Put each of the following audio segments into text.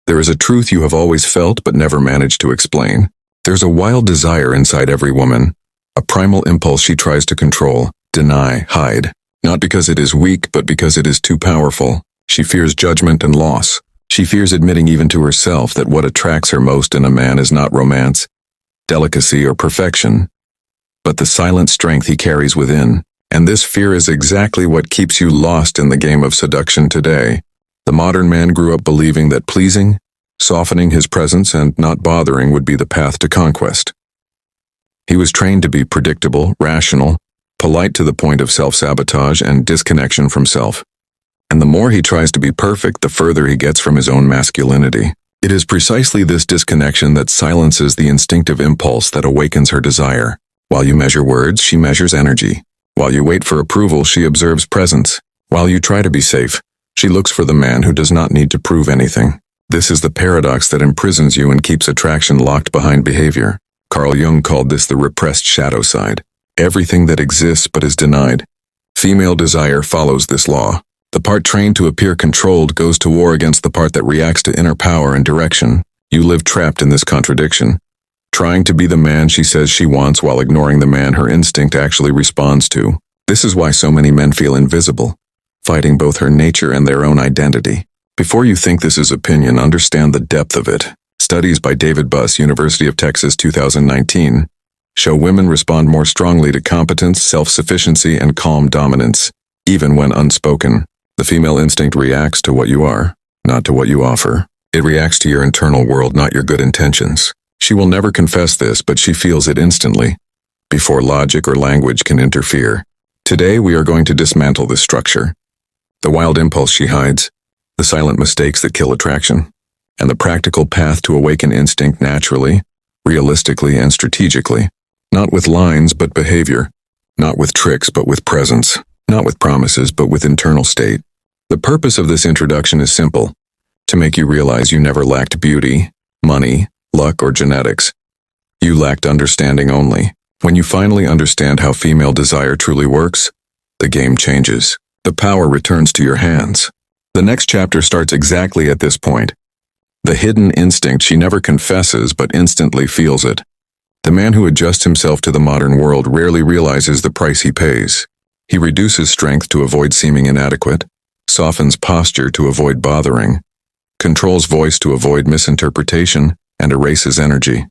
There is a truth you have always felt but never managed to explain. There's a wild desire inside every woman, a primal impulse she tries to control, deny, hide. Not because it is weak, but because it is too powerful. She fears judgment and loss. She fears admitting even to herself that what attracts her most in a man is not romance, delicacy, or perfection, but the silent strength he carries within. And this fear is exactly what keeps you lost in the game of seduction today. The modern man grew up believing that pleasing, softening his presence, and not bothering would be the path to conquest. He was trained to be predictable, rational, polite to the point of self-sabotage and disconnection from self. And the more he tries to be perfect, the further he gets from his own masculinity. It is precisely this disconnection that silences the instinctive impulse that awakens her desire. While you measure words, she measures energy. While you wait for approval, she observes presence. While you try to be safe, she looks for the man who does not need to prove anything. This is the paradox that imprisons you and keeps attraction locked behind behavior. Carl Jung called this the repressed shadow side. Everything that exists but is denied. Female desire follows this law. The part trained to appear controlled goes to war against the part that reacts to inner power and direction. You live trapped in this contradiction, trying to be the man she says she wants while ignoring the man her instinct actually responds to. This is why so many men feel invisible, fighting both her nature and their own identity. Before you think this is opinion, understand the depth of it. Studies by David Buss, University of Texas, 2019, show women respond more strongly to competence, self-sufficiency, and calm dominance, even when unspoken. The female instinct reacts to what you are, not to what you offer. It reacts to your internal world, not your good intentions. She will never confess this, but she feels it instantly, before logic or language can interfere. Today, we are going to dismantle this structure. The wild impulse she hides, the silent mistakes that kill attraction, and the practical path to awaken instinct naturally, realistically, and strategically. Not with lines, but behavior. Not with tricks, but with presence. Not with promises, but with internal state. The purpose of this introduction is simple: to make you realize you never lacked beauty, money, luck, or genetics. You lacked understanding only. When you finally understand how female desire truly works, the game changes. The power returns to your hands. The next chapter starts exactly at this point. The hidden instinct she never confesses but instantly feels it. The man who adjusts himself to the modern world rarely realizes the price he pays. He reduces strength to avoid seeming inadequate, softens posture to avoid bothering, controls voice to avoid misinterpretation, and erases energy.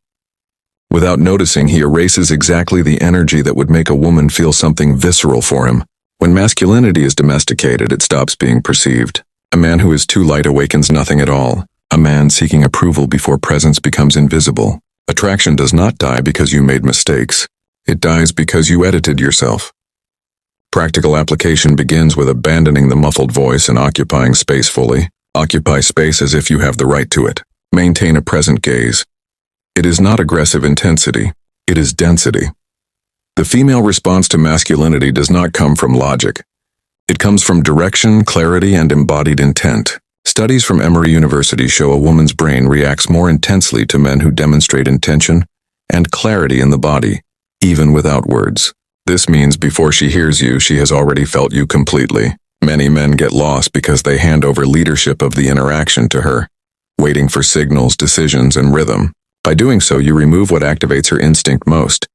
Without noticing, he erases exactly the energy that would make a woman feel something visceral for him. When masculinity is domesticated, it stops being perceived. A man who is too light awakens nothing at all. A man seeking approval before presence becomes invisible. Attraction does not die because you made mistakes. It dies because you edited yourself. Practical application begins with abandoning the muffled voice and occupying space fully. Occupy space as if you have the right to it. Maintain a present gaze. It is not aggressive intensity. It is density. The female response to masculinity does not come from logic. It comes from direction, clarity, and embodied intent. Studies from Emory University show a woman's brain reacts more intensely to men who demonstrate intention and clarity in the body, even without words. This means before she hears you, she has already felt you completely. Many men get lost because they hand over leadership of the interaction to her, waiting for signals, decisions, and rhythm. By doing so, you remove what activates her instinct most,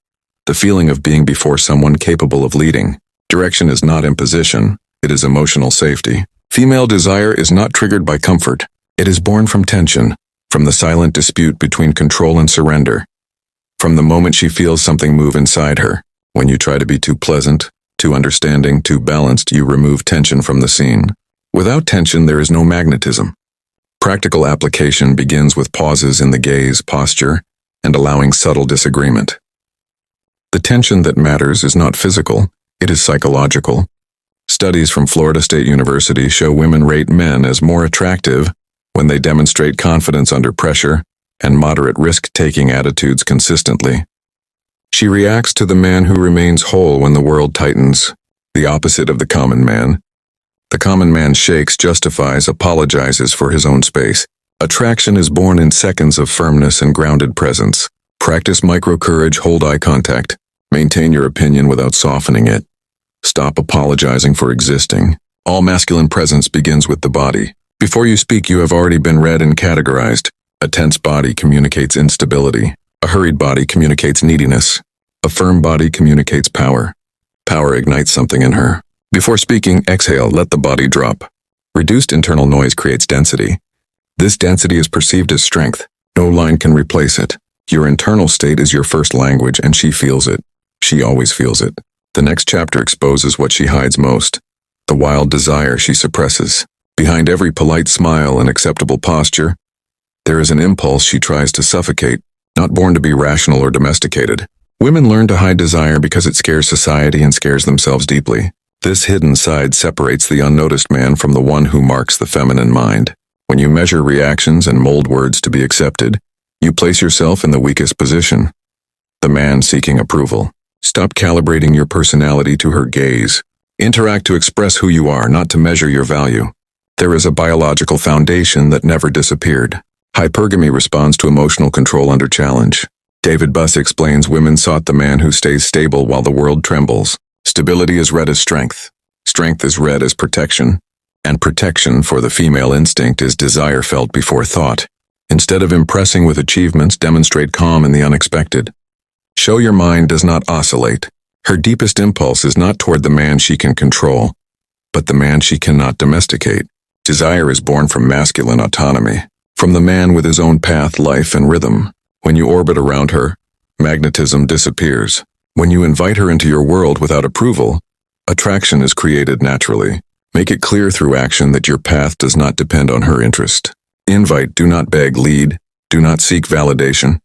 the feeling of being before someone capable of leading. Direction is not imposition, it is emotional safety. Female desire is not triggered by comfort. It is born from tension, from the silent dispute between control and surrender. From the moment she feels something move inside her. When you try to be too pleasant, too understanding, too balanced, you remove tension from the scene. Without tension, there is no magnetism. Practical application begins with pauses in the gaze, posture, and allowing subtle disagreement. The tension that matters is not physical, it is psychological. Studies from Florida State University show women rate men as more attractive when they demonstrate confidence under pressure and moderate risk-taking attitudes consistently. She reacts to the man who remains whole when the world tightens, the opposite of the common man. The common man shakes, justifies, apologizes for his own space. Attraction is born in seconds of firmness and grounded presence. Practice micro-courage, hold eye contact. Maintain your opinion without softening it. Stop apologizing for existing. All masculine presence begins with the body. Before you speak, you have already been read and categorized. A tense body communicates instability. A hurried body communicates neediness. A firm body communicates power. Power ignites something in her. Before speaking, exhale, let the body drop. Reduced internal noise creates density. This density is perceived as strength. No line can replace it. Your internal state is your first language, and she feels it. She always feels it. The next chapter exposes what she hides most. The wild desire she suppresses. Behind every polite smile and acceptable posture, there is an impulse she tries to suffocate, not born to be rational or domesticated. Women learn to hide desire because it scares society and scares themselves deeply. This hidden side separates the unnoticed man from the one who marks the feminine mind. When you measure reactions and mold words to be accepted, you place yourself in the weakest position. The man seeking approval. Stop calibrating your personality to her gaze. Interact to express who you are, not to measure your value. There is a biological foundation that never disappeared. Hypergamy responds to emotional control under challenge. David Buss explains women sought the man who stays stable while the world trembles. Stability is read as strength. Strength is read as protection. And protection for the female instinct is desire felt before thought. Instead of impressing with achievements, demonstrate calm in the unexpected. Show your mind does not oscillate. Her deepest impulse is not toward the man she can control, but the man she cannot domesticate. Desire is born from masculine autonomy, from the man with his own path, life, and rhythm. When you orbit around her, magnetism disappears. When you invite her into your world without approval, attraction is created naturally. Make it clear through action that your path does not depend on her interest. Invite, do not beg, lead, do not seek validation.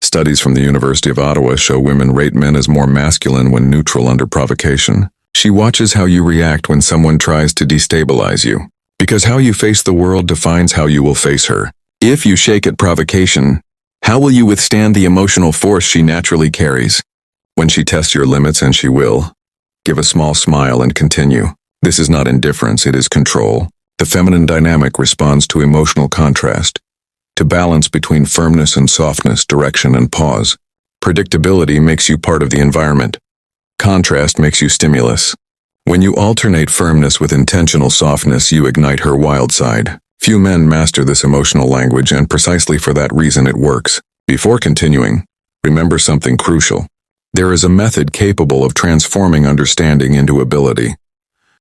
Studies from the University of Ottawa show women rate men as more masculine when neutral under provocation. She watches how you react when someone tries to destabilize you, because how you face the world defines how you will face her. If you shake at provocation, how will you withstand the emotional force she naturally carries? When she tests your limits, and she will, give a small smile and continue. This is not indifference, it is control. The feminine dynamic responds to emotional contrast, to balance between firmness and softness, direction and pause. Predictability makes you part of the environment. Contrast makes you stimulus. When you alternate firmness with intentional softness, you ignite her wild side. Few men master this emotional language, and precisely for that reason it works. Before continuing, remember something crucial. There is a method capable of transforming understanding into ability.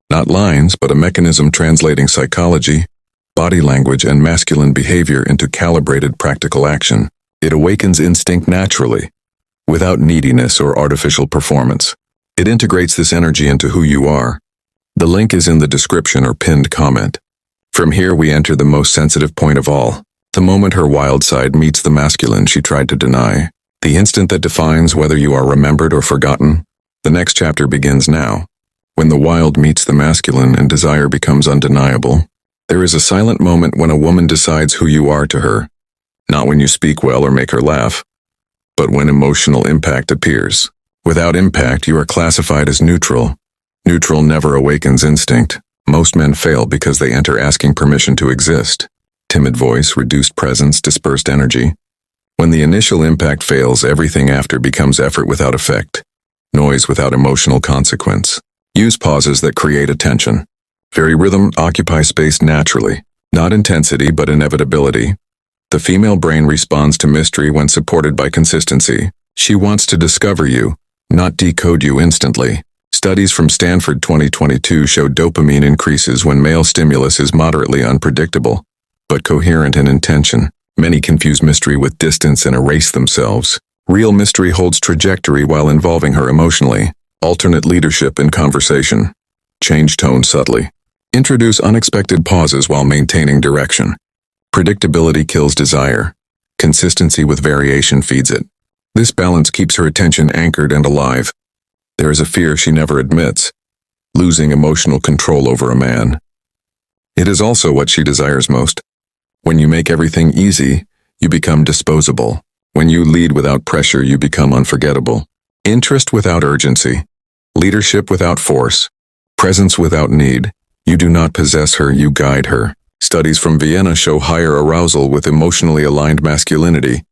Not lines, but a mechanism translating psychology, body language, and masculine behavior into calibrated practical action. It awakens instinct naturally, without neediness or artificial performance. It integrates this energy into who you are. The link is in the description or pinned comment. From here we enter the most sensitive point of all. The moment her wild side meets the masculine she tried to deny. The instant that defines whether you are remembered or forgotten. The next chapter begins now. When the wild meets the masculine and desire becomes undeniable, there is a silent moment when a woman decides who you are to her. Not when you speak well or make her laugh, but when emotional impact appears. Without impact, you are classified as neutral. Neutral never awakens instinct. Most men fail because they enter asking permission to exist. Timid voice, reduced presence, dispersed energy. When the initial impact fails, everything after becomes effort without effect, noise without emotional consequence. Use pauses that create attention. Very rhythm, occupy space naturally, not intensity but inevitability. The female brain responds to mystery when supported by consistency. She wants to discover you, not decode you instantly. Studies from Stanford 2022 show dopamine increases when male stimulus is moderately unpredictable, but coherent in intention. Many confuse mystery with distance and erase themselves. Real mystery holds trajectory while involving her emotionally. Alternate leadership in conversation. Change tone subtly. Introduce unexpected pauses while maintaining direction. Predictability kills desire. Consistency with variation feeds it. This balance keeps her attention anchored and alive. There is a fear she never admits, losing emotional control over a man. It is also what she desires most. When you make everything easy, you become disposable. When you lead without pressure, you become unforgettable. Interest without urgency. Leadership without force. Presence without need. You do not possess her, you guide her. Studies from Vienna show higher arousal with emotionally aligned masculinity.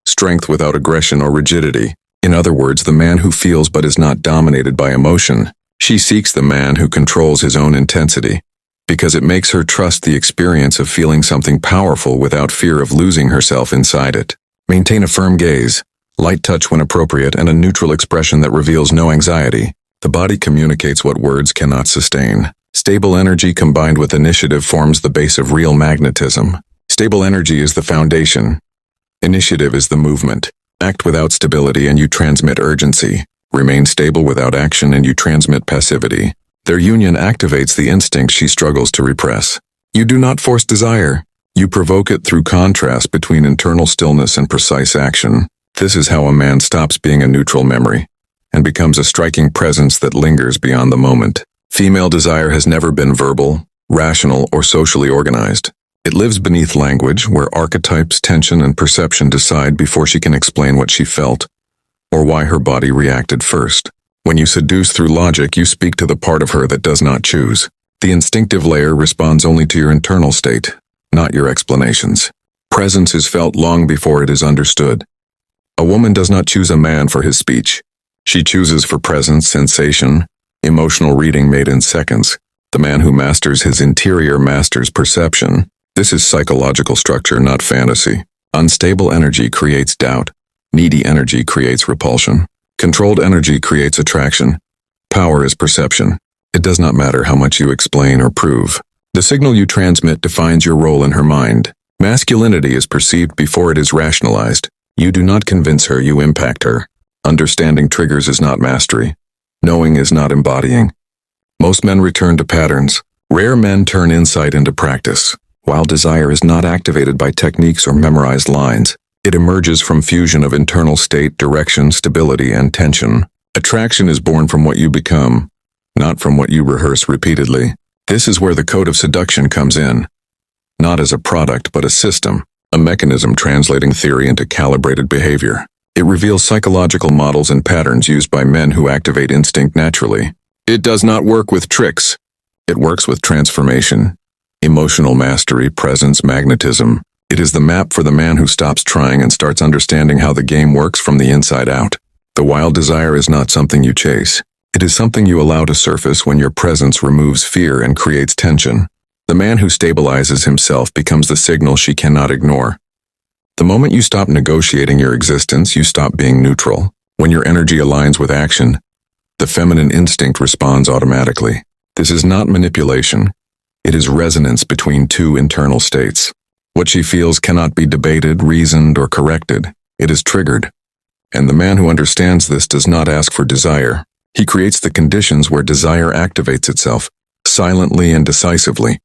Strength without aggression or rigidity. In other words, the man who feels but is not dominated by emotion. She seeks the man who controls his own intensity. Because it makes her trust the experience of feeling something powerful without fear of losing herself inside it. Maintain a firm gaze, light touch when appropriate, and a neutral expression that reveals no anxiety. The body communicates what words cannot sustain. Stable energy combined with initiative forms the base of real magnetism. Stable energy is the foundation. Initiative is the movement. Act without stability and you transmit urgency. Remain stable without action and you transmit passivity. Their union activates the instinct she struggles to repress. You do not force desire. You provoke it through contrast between internal stillness and precise action. This is how a man stops being a neutral memory and becomes a striking presence that lingers beyond the moment. Female desire has never been verbal, rational, or socially organized. It lives beneath language, where archetypes, tension, and perception decide before she can explain what she felt or why her body reacted first. When you seduce through logic, you speak to the part of her that does not choose. The instinctive layer responds only to your internal state, not your explanations. Presence is felt long before it is understood. A woman does not choose a man for his speech. She chooses for presence, sensation, emotional reading made in seconds. The man who masters his interior masters perception. This is psychological structure, not fantasy. Unstable energy creates doubt. Needy energy creates repulsion. Controlled energy creates attraction. Power is perception. It does not matter how much you explain or prove. The signal you transmit defines your role in her mind. Masculinity is perceived before it is rationalized. You do not convince her, you impact her. Understanding triggers is not mastery. Knowing is not embodying. Most men return to patterns. Rare men turn insight into practice. While desire is not activated by techniques or memorized lines, it emerges from fusion of internal state, direction, stability, and tension. Attraction is born from what you become, not from what you rehearse repeatedly. This is where the code of seduction comes in. Not as a product, but a system, a mechanism translating theory into calibrated behavior. It reveals psychological models and patterns used by men who activate instinct naturally. It does not work with tricks. It works with transformation. Emotional mastery, presence, magnetism. It is the map for the man who stops trying and starts understanding how the game works from the inside out. The wild desire is not something you chase. It is something you allow to surface when your presence removes fear and creates tension. The man who stabilizes himself becomes the signal she cannot ignore. The moment you stop negotiating your existence, you stop being neutral. When your energy aligns with action, the feminine instinct responds automatically. This is not manipulation. It is resonance between two internal states. What she feels cannot be debated, reasoned, or corrected. It is triggered. And the man who understands this does not ask for desire. He creates the conditions where desire activates itself, silently and decisively.